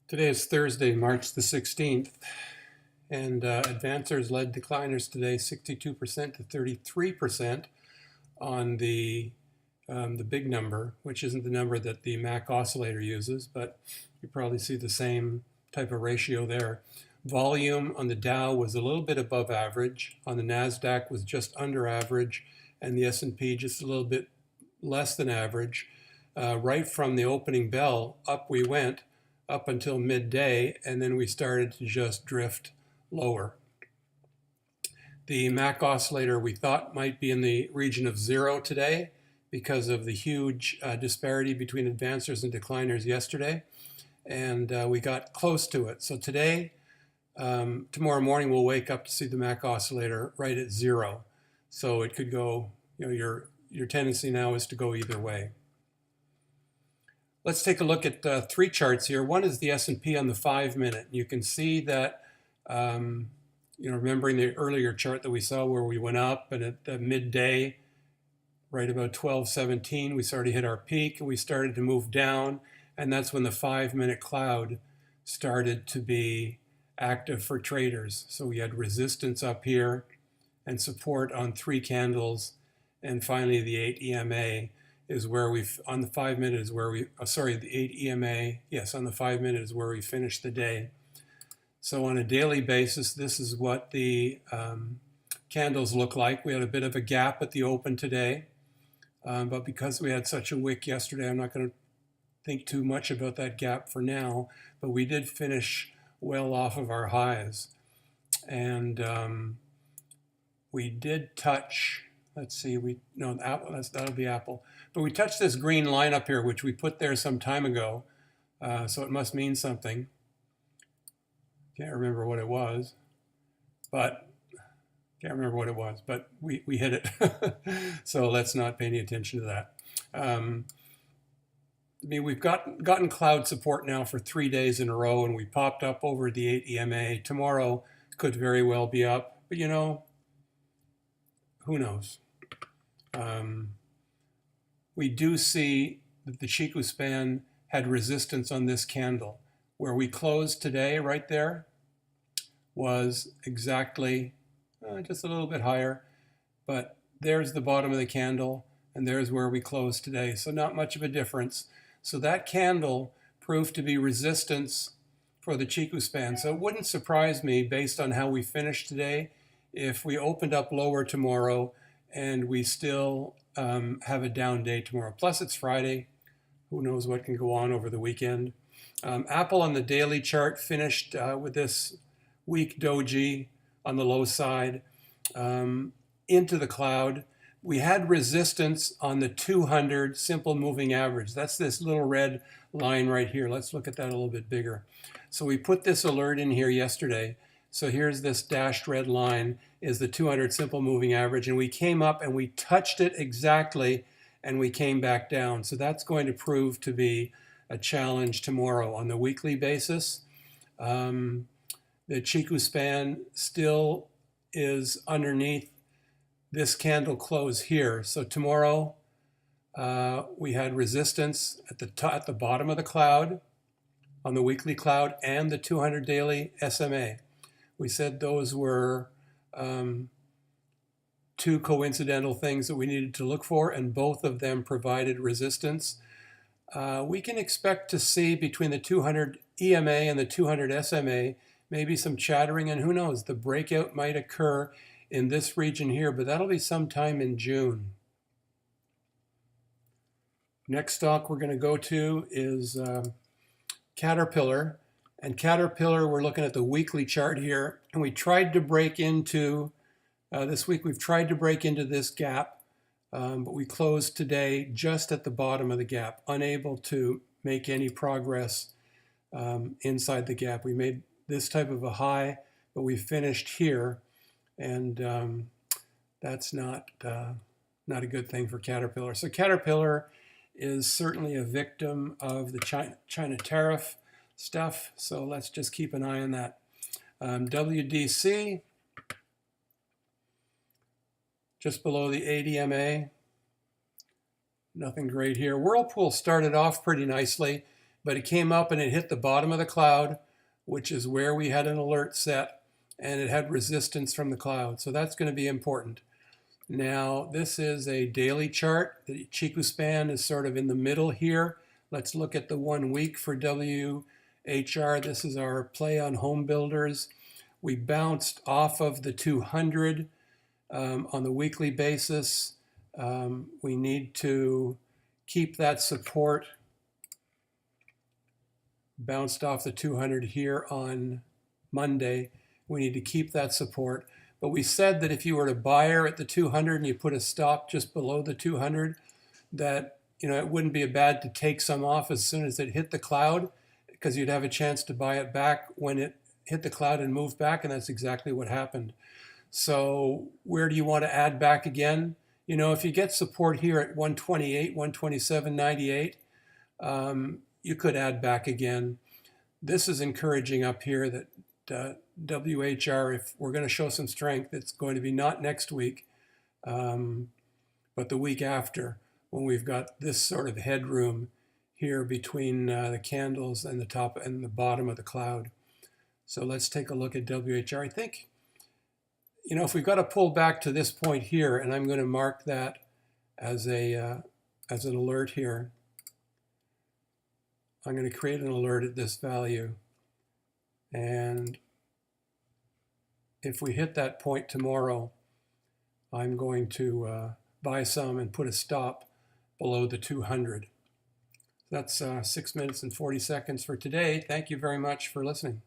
Today is Thursday, March the 16th, and advancers led decliners today 62% to 33% on the big number, which isn't the number that the MAC oscillator uses, but you probably see the same type of ratio there. Volume on the Dow was a little bit above average, on the NASDAQ was just under average, and the S&P just a little bit less than average. Right from the opening bell, up we went, up until midday, and then we started to just drift lower. The MAC oscillator we thought might be in the region of 0 today because of the huge disparity between advancers and decliners yesterday, and we got close to it. So today, tomorrow morning, we'll wake up to see the MAC oscillator right at 0. So it could go, your tendency now is to go either way. Let's take a look at 3 charts here. One is the S&P on the 5-minute. You can see that, remembering the earlier chart that we saw where we went up, and at the midday, right about 12:17, we started to hit our peak, and we started to move down, and that's when the 5-minute cloud started to be active for traders. So we had resistance up here and support on 3 candles, and finally the 8 EMA is where we've, on the 5-minute is where we, the 8 EMA, yes, on the 5-minute is where we finished the day. So on a daily basis, this is what the candles look like. We had a bit of a gap at the open today, but because we had such a wick yesterday, I'm not going to think too much about that gap for now, but we did finish well off of our highs. And we did touch, let's see, that'll be Apple. But we touched this green line up here, which we put there some time ago, so it must mean something. Can't remember what it was, but we hit it. So let's not pay any attention to that. We've gotten cloud support now for 3 days in a row, and we popped up over the 8 EMA. Tomorrow could very well be up, but who knows? We do see that the Chiku span had resistance on this candle. Where we closed today, right there, was exactly just a little bit higher, but there's the bottom of the candle, and there's where we closed today. So not much of a difference. So that candle proved to be resistance for the Chiku span. So it wouldn't surprise me, based on how we finished today, if we opened up lower tomorrow and we still have a down day tomorrow. Plus it's Friday. Who knows what can go on over the weekend. Apple on the daily chart finished with this weak doji on the low side into the cloud. We had resistance on the 200 simple moving average. That's this little red line right here. Let's look at that a little bit bigger. So we put this alert in here yesterday. So here's this dashed red line is the 200 simple moving average, and we came up and we touched it exactly, and we came back down. So that's going to prove to be a challenge tomorrow. On the weekly basis, the Chiku span still is underneath this candle close here. So tomorrow we had resistance at the bottom of the cloud, on the weekly cloud, and the 200 daily SMA. We said those were 2 coincidental things that we needed to look for, and both of them provided resistance. We can expect to see between the 200 EMA and the 200 SMA maybe some chattering, and who knows, the breakout might occur in this region here, but that'll be sometime in June. Next stock we're going to go to is Caterpillar. And Caterpillar, we're looking at the weekly chart here, and we tried to break into, this week we've tried to break into this gap, but we closed today just at the bottom of the gap, unable to make any progress inside the gap. We made this type of a high, but we finished here, and that's not a good thing for Caterpillar. So Caterpillar is certainly a victim of the China tariff stuff, so let's just keep an eye on that. WDC, just below the 8 EMA. Nothing great here. Whirlpool started off pretty nicely, but it came up and it hit the bottom of the cloud, which is where we had an alert set, and it had resistance from the cloud. So that's going to be important. Now, this is a daily chart. The Ichimoku span is sort of in the middle here. Let's look at the 1 week for WHR. This is our play on home builders. We bounced off of the 200 on the weekly basis. We need to keep that support. Bounced off the 200 here on Monday. We need to keep that support. But we said that if you were to buyer at the 200 and you put a stop just below the 200, that it wouldn't be bad to take some off as soon as it hit the cloud, because you'd have a chance to buy it back when it hit the cloud and moved back, and that's exactly what happened. So where do you want to add back again? If you get support here at 128, 127.98, you could add back again. This is encouraging up here that WHR, if we're going to show some strength, it's going to be not next week, but the week after, when we've got this sort of headroom here between the candles and the top and the bottom of the cloud. So let's take a look at WHR. I think, if we've got to pull back to this point here, and I'm going to mark that as an alert here. I'm going to create an alert at this value. And if we hit that point tomorrow, I'm going to buy some and put a stop below the 200. That's 6 minutes and 40 seconds for today. Thank you very much for listening.